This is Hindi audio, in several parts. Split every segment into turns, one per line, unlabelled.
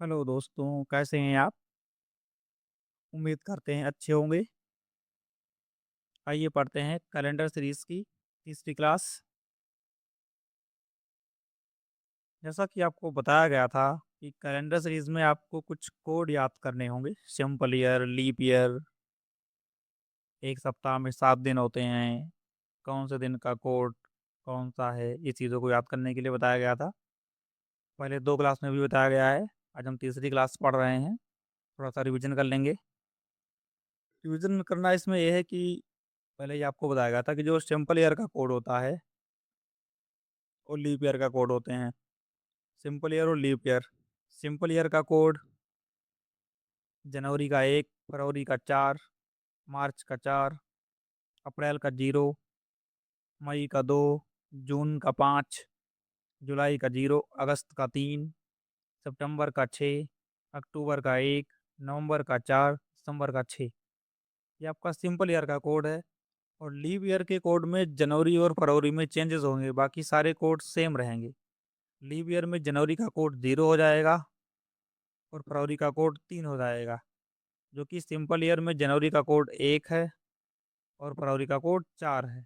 हेलो दोस्तों, कैसे हैं आप? उम्मीद करते हैं अच्छे होंगे। आइए पढ़ते हैं कैलेंडर सीरीज़ की तीसरी क्लास। जैसा कि आपको बताया गया था कि कैलेंडर सीरीज़ में आपको कुछ कोड याद करने होंगे। सिंपल ईयर, लीप ईयर, एक सप्ताह में 7 दिन होते हैं, कौन से दिन का कोड कौन सा है, ये चीज़ों को याद करने के लिए बताया गया था। पहले 2 क्लास में भी बताया गया है। आज हम तीसरी क्लास पढ़ रहे हैं। थोड़ा-सा रिवीजन कर लेंगे। रिवीजन करना इसमें ये है कि पहले ही आपको बताया गया था कि जो सिंपल ईयर का कोड होता है और लीप ईयर का कोड होते हैं। सिंपल ईयर और लीप ईयर। सिंपल ईयर का कोड जनवरी का 1, फरवरी का 4, मार्च का 4, अप्रैल का 0, मई का 2, जून का 5, जुलाई का 0, अगस्त का 3, सितंबर का 6, अक्टूबर का 1, नवंबर का 4, दिसंबर का 6। ये आपका सिंपल ईयर का कोड है। और लीप ईयर के कोड में जनवरी और फरवरी में चेंजेस होंगे, बाकी सारे कोड सेम रहेंगे। लीप ईयर में जनवरी का कोड 0 हो जाएगा और फरवरी का कोड 3 हो जाएगा। जो कि सिंपल ईयर में जनवरी का कोड 1 है और फरवरी का कोड 4 है।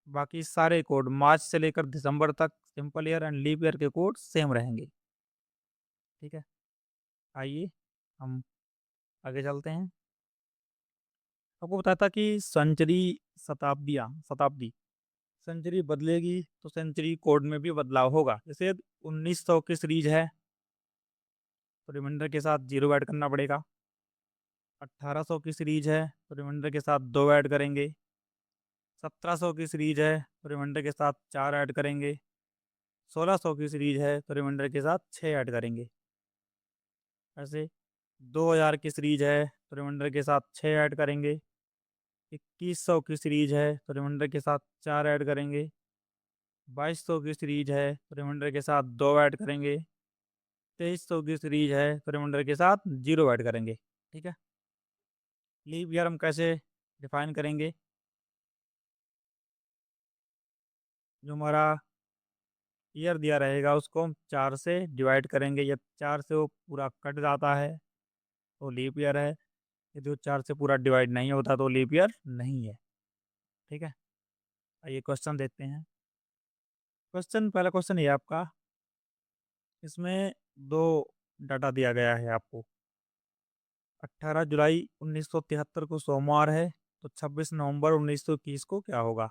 बाकी सारे कोड मार्च से लेकर दिसंबर तक simple year and leap year के कोड सेम रहेंगे। ठीक है, आइए हम आगे चलते हैं। आपको बताया था कि सेंचुरी, शताब्दी सेंचुरी बदलेगी तो सेंचुरी कोड में भी बदलाव होगा। जैसे 1900 की सीरीज है तो रिमाइंडर के साथ 0 ऐड करना पड़ेगा। 1800 की सीरीज है तो रिमाइंडर के साथ 2 ऐड करेंगे। 1700 की सीरीज है तो रिमाइंडर के साथ 4 ऐड करेंगे। 1600 की सीरीज है तो रिमाइंडर के साथ 6 ऐड करेंगे। ऐसे 2000 की सीरीज है तो रिमाइंडर के साथ 6 ऐड करेंगे। 2100 की सीरीज है तो रिमाइंडर के साथ 4 ऐड करेंगे। 2200 की सीरीज है तो रिमाइंडर के साथ 2 ऐड करेंगे। 2300 की सीरीज है तो रिमाइंडर के साथ 0 ऐड करेंगे। ठीक है, लीप ईयर हम कैसे डिफाइन करेंगे? जो हमारा ईयर दिया रहेगा उसको हम 4 से डिवाइड करेंगे। या 4 से वो पूरा कट जाता है तो लीप ईयर है। यदि वो 4 से पूरा डिवाइड नहीं होता तो लीप ईयर नहीं है। ठीक है, आइए क्वेश्चन देखते हैं। पहला क्वेश्चन ये आपका। इसमें दो डाटा दिया गया है आपको। 18 जुलाई 1973 को सोमवार है तो 26 नवंबर 1921 को क्या होगा?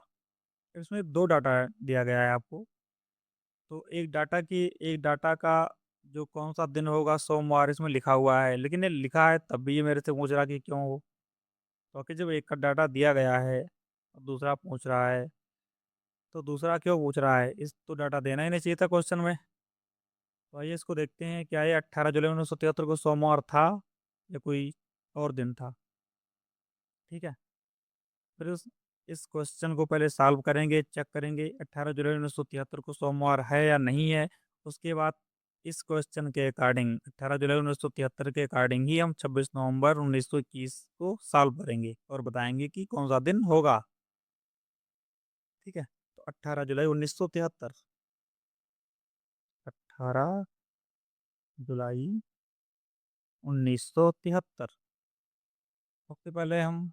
इसमें दो डाटा दिया गया है आपको। तो एक डाटा का जो कौन सा दिन होगा सोमवार इसमें लिखा हुआ है, लेकिन ये लिखा है तब भी ये मेरे से पूछ रहा कि क्यों हो। तो कि जब एक का डाटा दिया गया है और दूसरा पूछ रहा है तो दूसरा क्यों पूछ रहा है? इस तो डाटा देना ही नहीं चाहिए था क्वेश्चन में। तो आइए इसको देखते हैं, क्या ये 18 जुलाई 1973 को सोमवार था या कोई और दिन था। ठीक है, फिर इस क्वेश्चन को पहले सॉल्व करेंगे, चेक करेंगे 18 जुलाई 1973 को सोमवार है या नहीं है। उसके बाद इस क्वेश्चन के अकॉर्डिंग 18 जुलाई 1973 के अकॉर्डिंग ही हम 26 नवंबर 1921 को सॉल्व करेंगे और बताएंगे कि कौन सा दिन होगा। ठीक है, तो 18 जुलाई 1973, 18 जुलाई 1973। सबसे पहले हम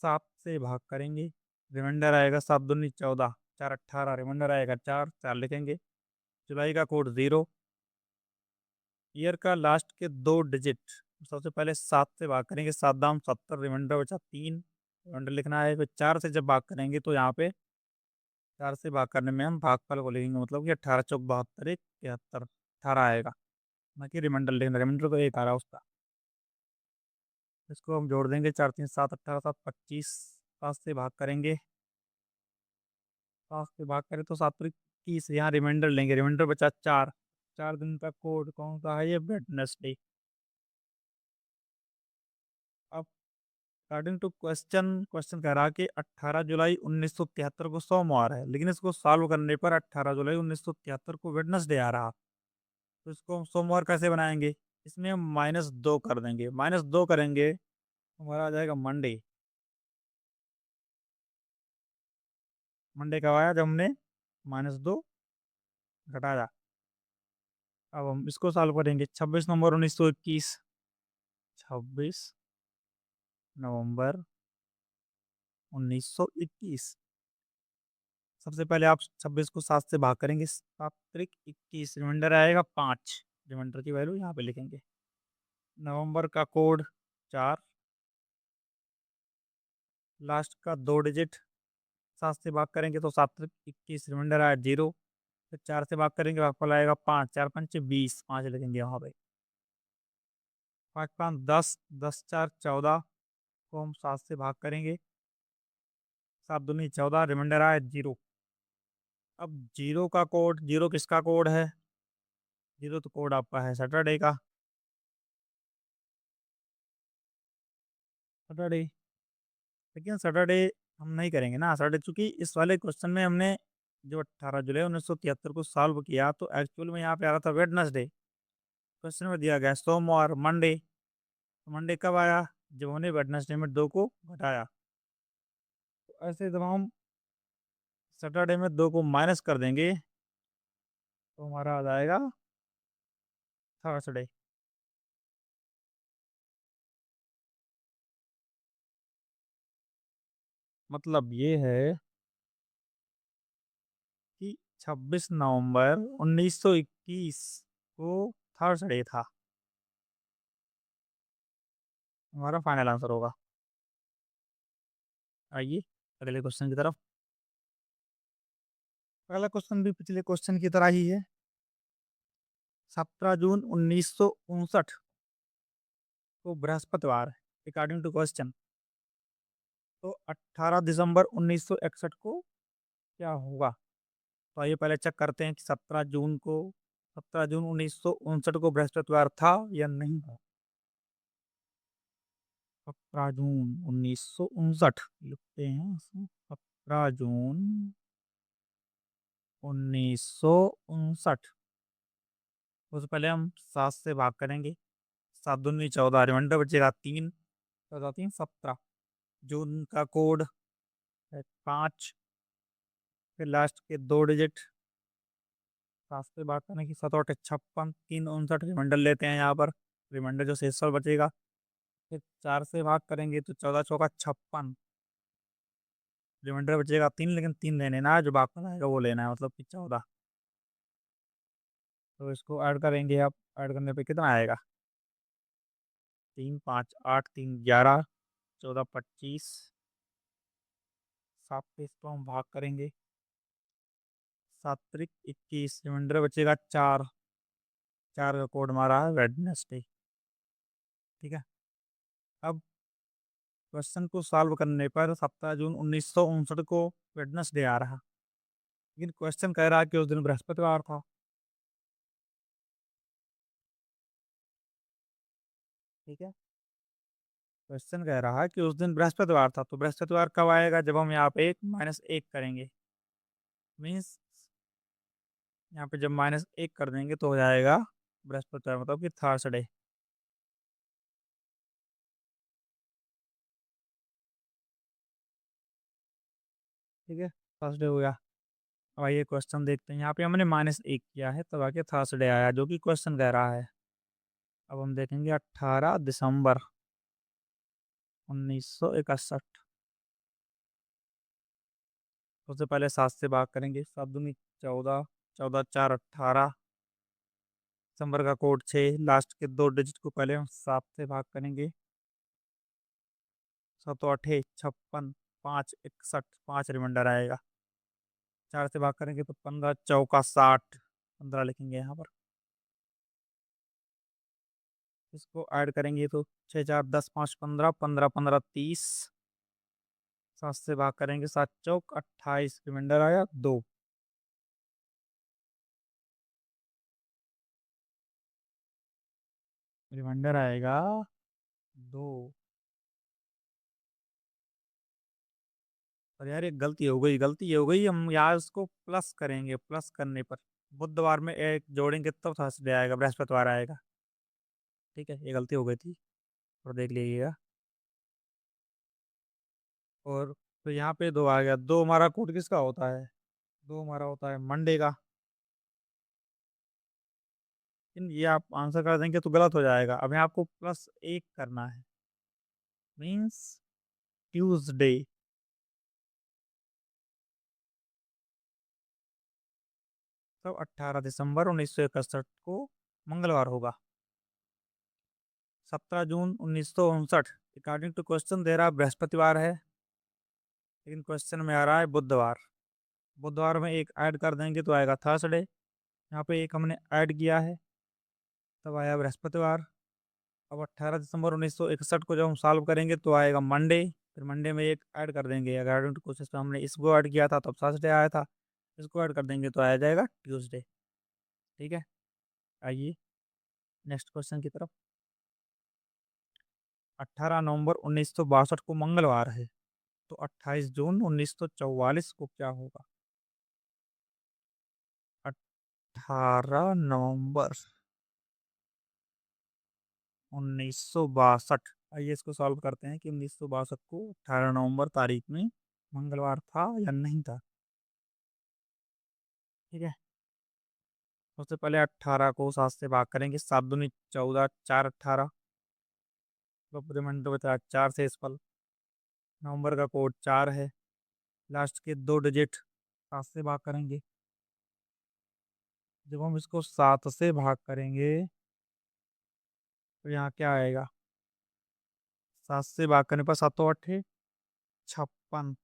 7 से भाग करेंगे। रिमाइंडर आएगा 7 दूनी 14, 4 18, रिमाइंडर आएगा 4, 4 लिखेंगे। जुलाई का कोड 0। ईयर का लास्ट के 2 डिजिट सबसे पहले 7 से भाग करेंगे। 7 दाम 70, रिमाइंडर बचा 3, रिमाइंडर लिखना है। फिर 4 से जब भाग करेंगे तो यहाँ पे 4 से भाग करने में हम भागफल को लिखेंगे, मतलब कि 18 चौक 72, 1 73, 18 आएगा। ना कि रिमाइंडर लिखना, रिमाइंडर तो 1 आ रहा है उसका। इसको हम जोड़ देंगे, 4 3 7, 18 7 25। 7 से भाग करेंगे, 7 से भाग करें तो 7 पर 21, यहाँ रिमाइंडर लेंगे, रिमाइंडर बचा 4। 4 दिन का कोड कौन सा है? ये वेडनेसडे। अब अकॉर्डिंग टू क्वेश्चन, क्वेश्चन कह रहा कि 18 जुलाई 1973 को सोमवार है, लेकिन इसको सॉल्व करने पर 18 जुलाई 1973 को वेडनेसडे आ रहा। तो इसको हम सोमवार कैसे बनाएंगे? इसमें हम -2 कर देंगे। -2 करेंगे हमारा आ जाएगा मंडे। मंडे कब आया? जब हमने -2 घटाया। अब हम इसको सॉल्व करेंगे। 26 नवंबर 1921, 26 नवंबर 1921। सबसे पहले आप 26 को 7 से भाग करेंगे, 7 त्रिक 21, रिमाइंडर आएगा 5। रिमाइंडर की वैल्यू यहाँ पे लिखेंगे। नवंबर का कोड 4, लास्ट का 2 डिजिट 7 से भाग करेंगे तो 7 त्रिक 21, रिमाइंडर आया 0। फिर 4 से भाग करेंगे, भागफल आएगा 5, 4 पंचे 20, 5 लिखेंगे वहाँ पे। 5 5 10, 10 4 14 को हम 7 से भाग करेंगे, 7 दूनी 14, रिमाइंडर आया 0। अब जीरो का कोड, जीरो किसका कोड है? जीरो तो कोड आपका है सैटरडे का। सैटरडे, लेकिन सैटरडे हम नहीं करेंगे ना सैटरडे, चूंकि इस वाले क्वेश्चन में हमने जो 18 जुलाई 1973 को सॉल्व किया तो एक्चुअल में यहाँ पे आ रहा था वेडनेसडे। क्वेश्चन में दिया गया है सोमवार, मंडे। तो मंडे कब आया? जब हमने वेडनेसडे में 2 को घटाया। तो ऐसे जब हम सैटरडे में 2 को माइनस कर देंगे तो हमारा आ जाएगा थर्सडे। मतलब ये है कि 26 नवंबर 1921 को थर्सडे था। हमारा फाइनल आंसर होगा। आइए अगले क्वेश्चन की तरफ। अगला क्वेश्चन भी पिछले क्वेश्चन की तरह ही है। 17 जून 1959 को बृहस्पतिवार, अकॉर्डिंग टू क्वेश्चन। तो 18 दिसंबर 1961 को क्या होगा? तो आइए पहले चेक करते हैं कि 17 जून 1959 को बृहस्पतिवार था या नहीं था। 17 जून 1959 लिखते हैं इसमें। 17 जून 1959। उससे पहले हम 7 से भाग करेंगे, 7 दूनी 14, रिमाइंडर बचेगा 3, 14 3 17। जून का कोड है 5। फिर लास्ट के 2 डिजिट 7 से भाग करने की, 7 8 56, 3 59, रिमाइंडर लेते हैं यहाँ पर। रिमाइंडर जो शेष बचेगा। फिर 4 से भाग करेंगे तो 14 चौका 56, रिमाइंडर बचेगा 3, लेकिन 3 लेने ना है, जो भागफल आएगा वो लेना है, मतलब कि 14। तो इसको ऐड करेंगे आप। ऐड करने पे कितना आएगा? 3 5 8 3 11, 14 25। 7 पे इसको हम भाग करेंगे, 7 त्रिक 21, रिमाइंडर बचेगा 4। 4 का कोड हमारा है वेडनेसडे। ठीक है। अब क्वेश्चन को सॉल्व करने पर 17 जून 1959 को वेडनेसडे आ रहा, लेकिन क्वेश्चन कह रहा है कि उस दिन बृहस्पतिवार था। ठीक है। क्वेश्चन कह रहा है कि उस दिन बृहस्पतिवार था, तो बृहस्पतिवार कब आएगा? जब हम यहाँ पे 1 - 1 करेंगे। मीन्स यहाँ पे जब -1 कर देंगे तो हो जाएगा बृहस्पतिवार, मतलब कि थर्सडे। ठीक है, थर्सडे हो गया। अब आइए क्वेश्चन देखते हैं। यहाँ पे हमने -1 किया है तब आके थर्सडे आया, जो कि क्वेश्चन कह रहा है। अब हम देखेंगे 18 दिसंबर 1961। सबसे पहले 7 से भाग करेंगे, 7 दूनी 14, 14 4 18। दिसंबर का कोड 6, लास्ट के 2 डिजिट को पहले हम 7 से भाग करेंगे, 7 8 56, 5 61, 5 रिमाइंडर आएगा। 4 से भाग करेंगे तो 15 चौका 60, 15 लिखेंगे यहाँ पर। इसको ऐड करेंगे तो 6 4 10 5 15, 15 15 30। 7 से भाग करेंगे, 7 चौक 28, रिमाइंडर आया 2। रिमाइंडर आएगा 2। और यार एक गलती हो गई, गलती ये हो गई, हम यार इसको प्लस करेंगे। प्लस करने पर बुधवार में एक जोड़ेंगे तब थर्सडे आएगा, बृहस्पतिवार आएगा। ठीक है, ये गलती हो गई थी, और देख लीजिएगा। और तो यहाँ पे 2 आ गया। 2 हमारा कोड किसका होता है? 2 हमारा होता है मंडे का। लेकिन ये आप आंसर कर देंगे तो गलत हो जाएगा। अभी आपको +1 करना है, मीन्स ट्यूसडे। तो 18 दिसंबर 1961 को मंगलवार होगा। 17 जून 1959 अकॉर्डिंग टू क्वेश्चन दे रहा बृहस्पतिवार है, लेकिन क्वेश्चन में आ रहा है बुधवार। बुधवार में एक ऐड कर देंगे तो आएगा थर्सडे। यहाँ पे एक हमने ऐड किया है, तब आया बृहस्पतिवार। अब 18 दिसंबर 1961 को जब हम सॉल्व करेंगे तो आएगा मंडे। फिर मंडे में एक ऐड कर देंगे, अकॉर्डिंग टू क्वेश्चन में हमने इसको ऐड किया था तब थर्सडे आया था, इसको ऐड कर देंगे तो आ जाएगा ट्यूसडे। ठीक है, आइए नेक्स्ट क्वेश्चन की तरफ। 18 नवंबर 1962 को मंगलवार है, तो 28 जून 1944 को क्या होगा? 18 नवंबर 1962। आइए इसको सॉल्व करते हैं कि 1962 को 18 नवंबर तारीख में मंगलवार था या नहीं था। ठीक है, सबसे पहले 18 को 7 से भाग करेंगे, 7 दूनी 14, 4 18, तो रिमाइंडर बचा 4 से इस पल। नवंबर का कोड 4 है, लास्ट के 2 डिजिट 7 से भाग करेंगे। जब हम इसको 7 से भाग करेंगे तो यहाँ क्या आएगा? 7 से भाग करने पर 7 8 56,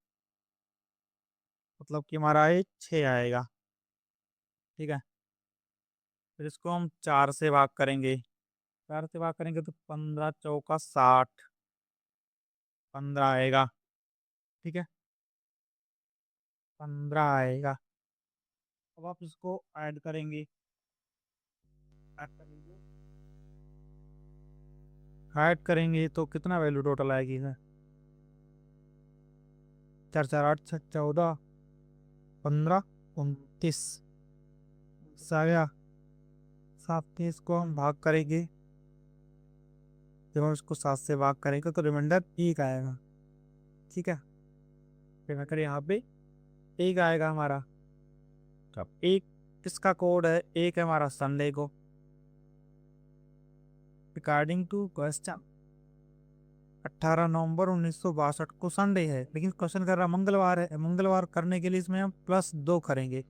मतलब कि हमारा ये 6 आएगा। ठीक है, फिर इसको हम 4 से भाग करेंगे, 4 से भाग करेंगे तो 15 चौका 60, 15 आएगा। ठीक है, 15 आएगा। अब आप इसको ऐड करेंगे, ऐड करेंगे, ऐड करेंगे तो कितना वैल्यू टोटल आएगी सर? 4 4 8 6 14 15 29 आ गया। 7 से इसको हम भाग करेंगे, जब हम इसको 7 से भाग करेंगे तो रिमाइंडर 1 आएगा। ठीक है, फिर मैं करें यहाँ पे 1 आएगा हमारा। अब 1 इसका कोड है, 1 है हमारा संडे को। अकॉर्डिंग टू क्वेश्चन 18 नवंबर 1962 को संडे है, लेकिन क्वेश्चन कर रहा मंगलवार है। मंगलवार करने के लिए इसमें हम +2 करेंगे,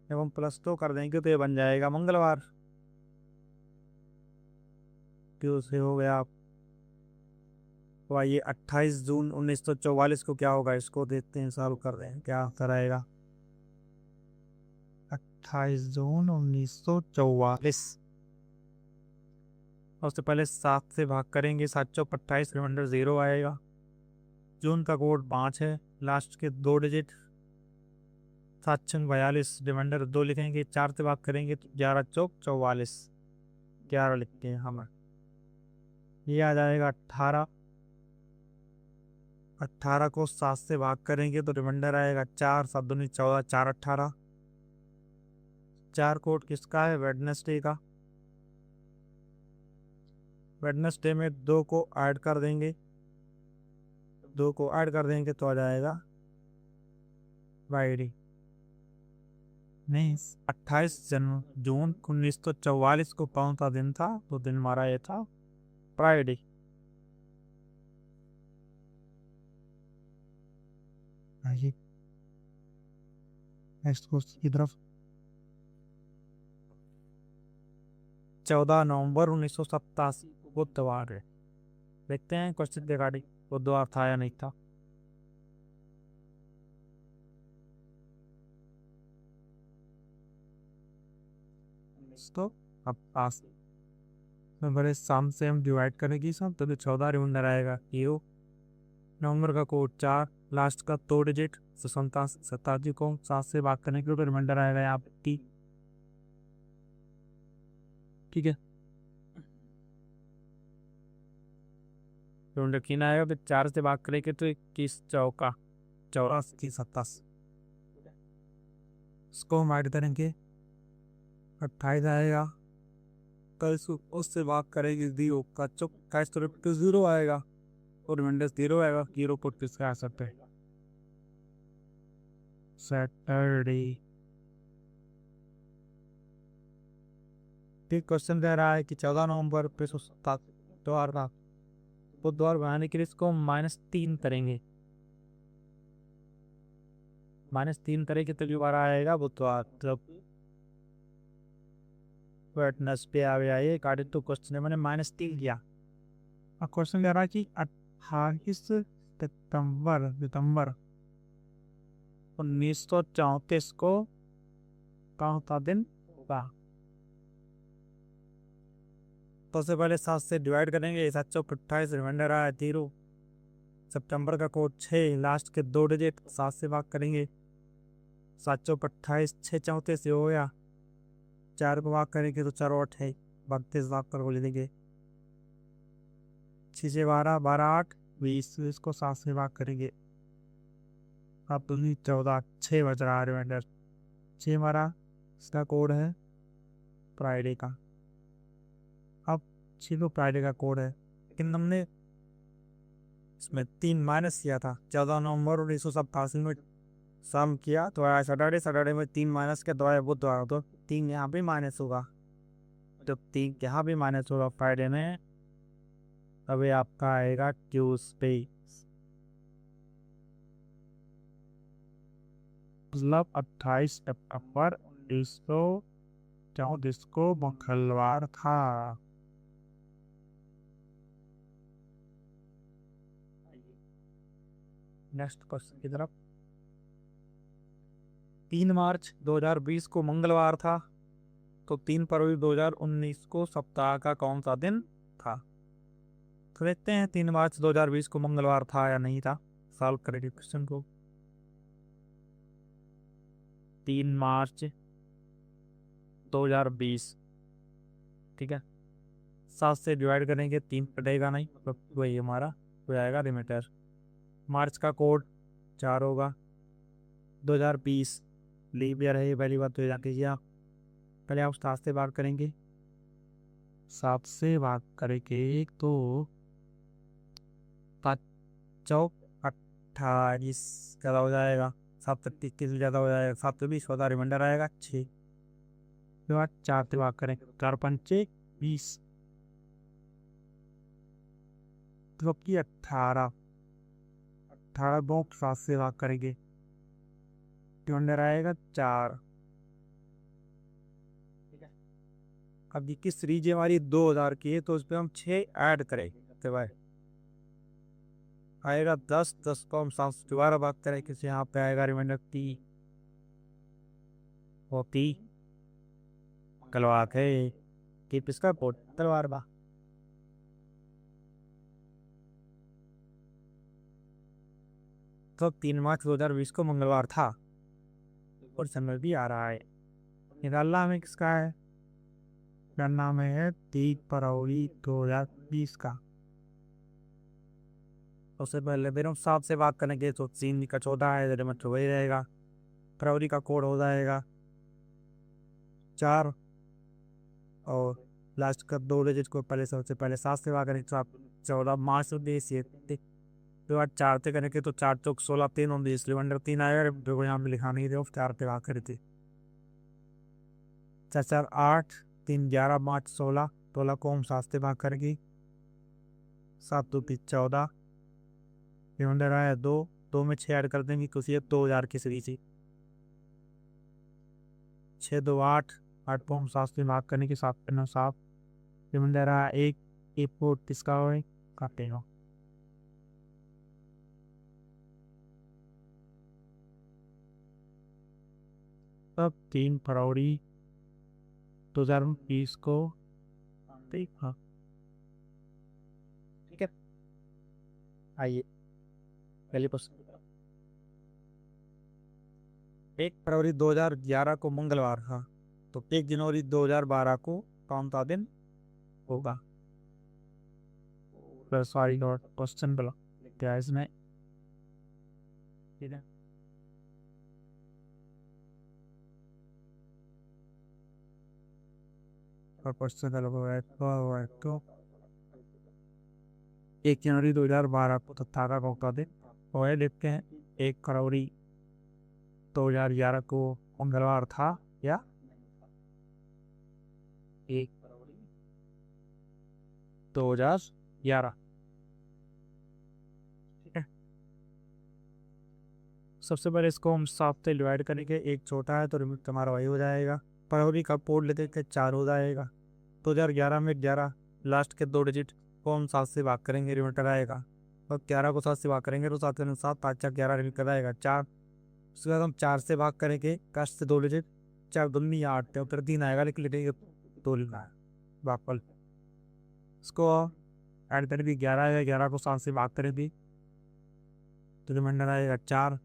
जब हम +2 कर देंगे तो ये बन जाएगा मंगलवार। क्यों से हो गया आप? तो आइए 28 जून 1944 को क्या होगा, इसको देखते हैं, सॉल्व कर रहे हैं क्या आंसर आएगा। 28 जून 1944, सबसे पहले 7 से भाग करेंगे, 7 चौक 28, रिमाइंडर 0 आएगा। जून का कोड 5 है, लास्ट के 2 डिजिट 7 छंग 42, रिमाइंडर 2 लिखेंगे। 4 से भाग करेंगे तो 11 चौक 44, 11 लिखते हैं हम। ये आ जाएगा 18। 18 को 7 से भाग करेंगे तो रिमाइंडर आएगा 4, 7 दूनी 14, 4 18। 4 कोड किसका है? वेडनेसडे का। वेडनेसडे में 2 को ऐड कर देंगे, 2 को ऐड कर देंगे तो आ जाएगा फ्राइडे। नहीं, 28 जून 1944 को कौन सा दिन था? तो दिन हमारा ये था फ्राइडे। आइए नेक्स्ट क्वेश्चन की तरफ। 14 नवंबर 1987 बुधवार है, देखते हैं क्वेश्चन के रिगार्डिंग बुधवार था या नहीं था। तो अब पास में बड़े शाम से हम डिवाइड करेंगे सब, तो 14 रिमाइंडर आएगा यू। नवंबर का कोड 4, लास्ट का 2 डिजिट 27 को 7 से भाग करने के लिए रिमाइंडर आएगा यहाँ पे टी। ठीक है, रिमाइंडर तीन आएगा, फिर 4 से भाग करेंगे तो 21 चौका 84 27, इसको हम ऐड करेंगे 28 आएगा। कल उससे भाग करेंगे 0 का चौक 28 तो 0 आएगा, और रिमाइंडर 0 आएगा। 0 को किसका आ सकते हैं? सैटरडे। फिर क्वेश्चन कह रहा है कि 14 नवंबर पे बुधवार था। बुधवार बनाने के लिए इसको -3 करेंगे। -3 करेंगे तो जो बार आएगा बुधवार, तब वेडनेसडे आ गया। ये अकॉर्डिंग टू क्वेश्चन है, मैंने -3 किया। अब क्वेश्चन कह रहा है कि 28 सितंबर 1934 को कौन सा दिन होगा। तो सबसे पहले 7 से डिवाइड करेंगे। 7 चौक 28, रिमाइंडर आया 0। सितंबर का कोड 6, लास्ट के 2 डिजिट 7 से भाग करेंगे। 7 चौक 28, 6 34 से हो गया। 4 को भाग करेंगे तो 4 8 है, 32 भाग कर बोल देंगे। 6 से 12, 12 8 20, इसको 7 से भाग करेंगे। अब 14, 6 बज रहा है, रिमाइंडर 6 हमारा इसका कोड है फ्राइडे का। अब 6 को फ्राइडे का कोड है, लेकिन हमने इसमें 3 माइनस किया था। 14 नवंबर 1987 में सम किया तो आया सैटरडे। सैटरडे में 3 माइनस के तो आया बुधवार, तो 3 यहाँ भी माइनस होगा, तो 3 यहाँ भी माइनस होगा फ्राइडे में। अभी आपका आएगा ट्यूसडे, मतलब 28 सितंबर 1934 को मंगलवार था। नेक्स्ट क्वेश्चन की तरफ। 3 मार्च 2020 को मंगलवार था, तो 3 फरवरी 2019 को सप्ताह का कौन सा दिन था। तो देखते हैं 3 मार्च 2020 को मंगलवार था या नहीं था। सॉल्व करेंगे क्वेश्चन को। 3 मार्च 2020, ठीक है, 7 से डिवाइड करेंगे, 3 कटेगा नहीं, मतलब वही हमारा हो जाएगा रिमाइंडर। मार्च का कोड 4 होगा। 2020 लीप ईयर है, ये पहली बात तो जान लीजिए आप। पहले आप 7 से बात करेंगे, 7 से बात करेंगे तो 5 चौक 28 ज़्यादा हो जाएगा, 7 से 21 ज़्यादा हो जाएगा, 7 से 20 होता, रिमाइंडर आएगा 6। उसके बाद 4 से बात करेंगे, 4 पंचे 20, तो की 18 बॉक्स 7 से बात करेंगे, रिमाइंडर आएगा 4। अब की सीरीज हमारी 2000 की है, तो उस पर हम 6 ऐड करेंगे, तो भाई आएगा 10। 10 को हम 7 से दोबारा बात करें, किसी यहाँ पे आएगा रिमाइंडर 30 होती कलवाक है कि इसका कोड तलवार बा। तो 3 मार्च 2020 को मंगलवार था और समय भी आ रहा है। निकालना हमें किसका है, करना में है 3 फरवरी 2020 का। उससे पहले फिर हम 7 से बात करेंगे, तो 3 का 14 है, मतलब वही रहेगा। फरवरी का कोड हो जाएगा 4, और लास्ट का 2 डिजिट को पहले सबसे पहले 7 से बात करेंगे, तो आप 14 मार्च 2020। फिर बाद 4 से करेंगे तो 4 चौक 16, 3 19, रिमाइंडर 3 आएगा, देखो यहाँ पे लिखा नहीं दे, 4 पे बात करी थी। 4 4 8, 3 11, 5 16, 16 को हम 7 से भाग करेंगे, 7 2 3 14, रिमाइंडर आया 2। 2 में 6 ऐड कर देंगे, कुछ ये 2000 की सीरीज थी। 6 2 8, 8 को हम 7 से भाग करने के 7 पे 9 7, रिमाइंडर आया 1। 1 को किसका हो काटेगा। तब 3 फरवरी 2020 को देखा, ठीक है। आइए पहले क्वेश्चन। 1 फरवरी 2011 को मंगलवार था, तो 1 जनवरी 2012 को कौन सा दिन होगा। सॉरी क्वेश्चन बोला क्या है इसमें, ठीक है। और क्वेश्चन है तो 1 जनवरी 2012 को तथा का कौन सा दिन वो है, देखते हैं। 1 फरवरी 2011 को मंगलवार था या 1 2011। ठीक है, सबसे पहले इसको हम 7 से डिवाइड करेंगे, एक छोटा है तो रिमिट हमारा वही हो जाएगा, पर का पोर्ट लेते थे 4 हो जाएगा। 2011 में 11 लास्ट के 2 डिजिट को हम 7 से भाग करेंगे, रिमाइंडर आएगा। और 11 को 7 से भाग करेंगे तो 7 7 5 4 11 रिमाइंडर आएगा 4। उसके बाद हम 4 से भाग करेंगे कास्ट से 2 डिजिट, 4 दूनी 8 फिर 3 आएगा, लेकिन लिखेंगे 2 लिखना है वापस। इसको ऐड करेंगे 11 आएगा, 11 को 7 से भाग करेंगे तो रिमाइंडर आएगा 4।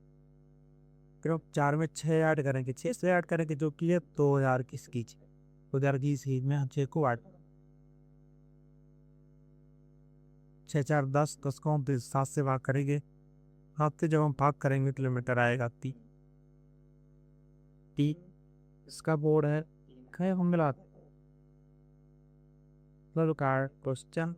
फिर हम 4 में 6 ऐड करेंगे, 6 से ऐड करेंगे जो कि है 2021 की, 2020 में हम 6 को ऐड 6 4 10, 10 को हम 7 से भाग करेंगे, 7 से जब हम भाग करेंगे किलोमीटर आएगा 3। इसका बोर्ड है हम मिला क्वेश्चन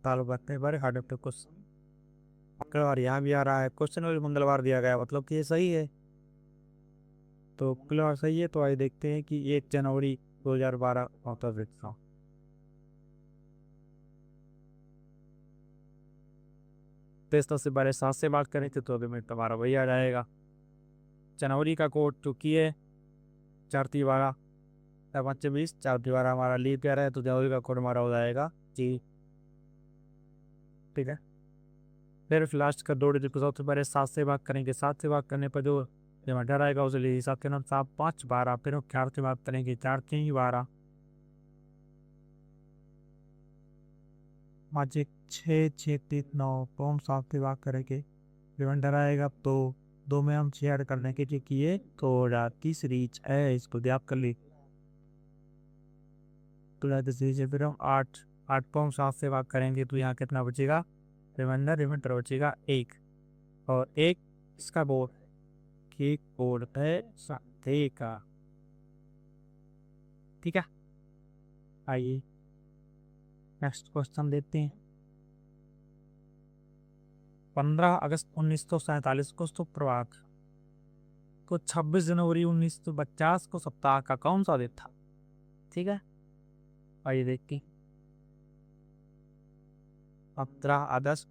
तालु करते बारे हार्ड क्वेश्चन, और यहाँ भी आ रहा है क्वेश्चन और मंगलवार दिया गया, मतलब कि ये सही है। तो क्लियर सही है, तो आइए देखते हैं कि 1 जनवरी 2012 होता है। तो से बारे 7 से बात करें तो अभी में तुम्हारा वही आ जाएगा। जनवरी का कोड चुकी है 4/12 25, 4/12 हमारा लीप ईयर है, तो जनवरी का कोड हमारा हो जाएगा जी। ठीक है, फिर लास्ट का 2 डिजिट को सबसे पहले 7 से भाग करेंगे, 7 से भाग करने पर जो रिमाइंडर आएगा उसे लिए हिसाब के नाम 7 5 12, फिर हम 4 से भाग करेंगे, 4 3 12, 5 1 6 6 3 9, तो हम 7 से भाग करेंगे, रिमाइंडर आएगा तो 2 में हम 6 ऐड करने के लिए थोड़ा 30 रीच है, इसको याद कर ली तो फिर हम 8 को हम 7 से भाग करेंगे तो यहाँ कितना बचेगा, रिमाइंडर बचेगा 1, और 1 इसका बोर्ड की कोड है साथे का। ठीक है, आइए नेक्स्ट क्वेश्चन देखते हैं। 15 अगस्त 1947 को सुप्रभात को 26 जनवरी 1950 को सप्ताह का कौन सा दिन था। ठीक है, आइए देखते हैं। 15 अगस्त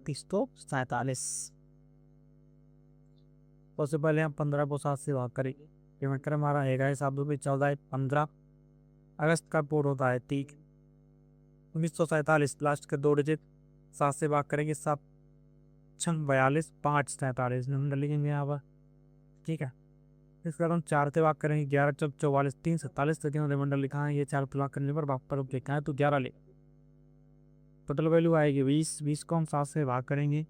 1947, सबसे पहले हम 15 को 7 से भाग करेंगे, पेमेंट कर हमारा आएगा हिसाब भी 14 15 अगस्त का कोड होता है 30 1947, लास्ट के 2 डिजिट 7 से भाग करेंगे, 7 6 42 5 47 नंबर लिखेंगे यहाँ पर। ठीक है, इसके बाद हम 4 से भाग करेंगे, 11 4 44 3 47 तक रिमाइंडर लिखा है, ये 4 से भाग करने पर वापस लिखा है तो 11 ले, टोटल वैल्यू आएगी 20, 20 को हम 7 से भाग करेंगे,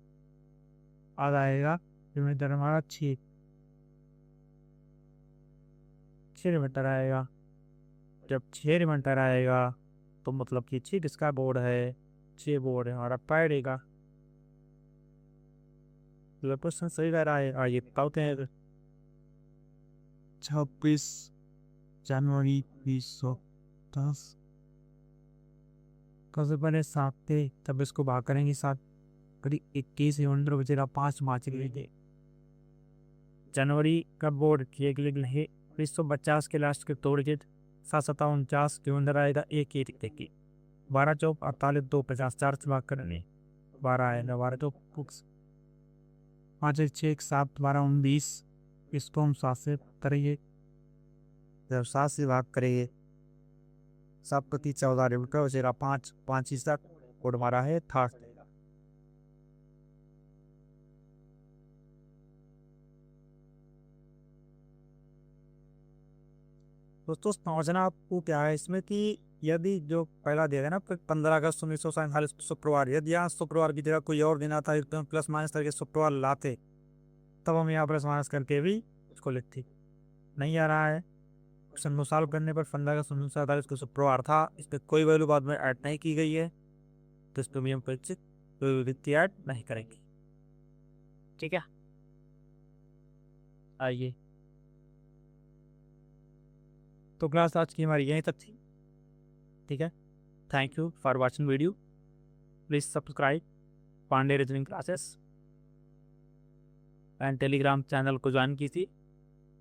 आ जाएगा रिमाइंडर हमारा 6 रिमाइंडर आएगा। जब 6 रिमाइंडर आएगा तो मतलब कि 6 किसका बोर्ड है, 6 बोर्ड है हमारा पड़ेगा। क्वेश्चन सही रह रहा है, आइए बताते हैं। 26 जनवरी 2010 सबसे पहले 7 थे, तब इसको भाग करेंगे 7 करीब 21 रिमाइंडर बचेगा 5 मार्च के जनवरी का बोर्ड किए है 1950 के लास्ट के 2 डिजिट 7 7 49 रिमाइंडर आएगा 1 1 देखिए 12 4 48 2 50, 4 से भाग करेंगे 12 आएगा, 12 2 5 1 6 7 12 19, इसको हम 7 से करेंगे, जब 7 से भाग करेंगे 7 को 30 14 रिमाइंडर बचेगा 5 5 इस तक कोड हमारा है 30। दोस्तों समझना आपको क्या है इसमें कि यदि जो पहला दिया है ना 15 अगस्त 1947 शुक्रवार, यदि यहाँ शुक्रवार की जगह कोई और दिन आता है तो प्लस माइनस करके शुक्रवार लाते तब हम यहाँ प्लस माइनस करके भी इसको लिखते। नहीं आ रहा है, क्वेश्चन को सॉल्व करने पर 15 अगस्त 1947 को शुक्रवार था, इस पर कोई वैल्यू बाद में ऐड नहीं की गई है तो इस पर भी हम कोई ऐड नहीं करेंगे। ठीक है, आइए तो क्लास आज की हमारी यहीं तक थी। ठीक है, thank you for watching video, please subscribe Pandey reasoning classes and Telegram channel को ज्वाइन कीजिए,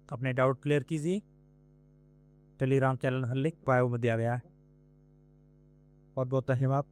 अपने डाउट क्लियर कीजिए, टेलीग्राम चैनल का लिंक बायो में दिया गया है। बहुत बहुत धन्यवाद।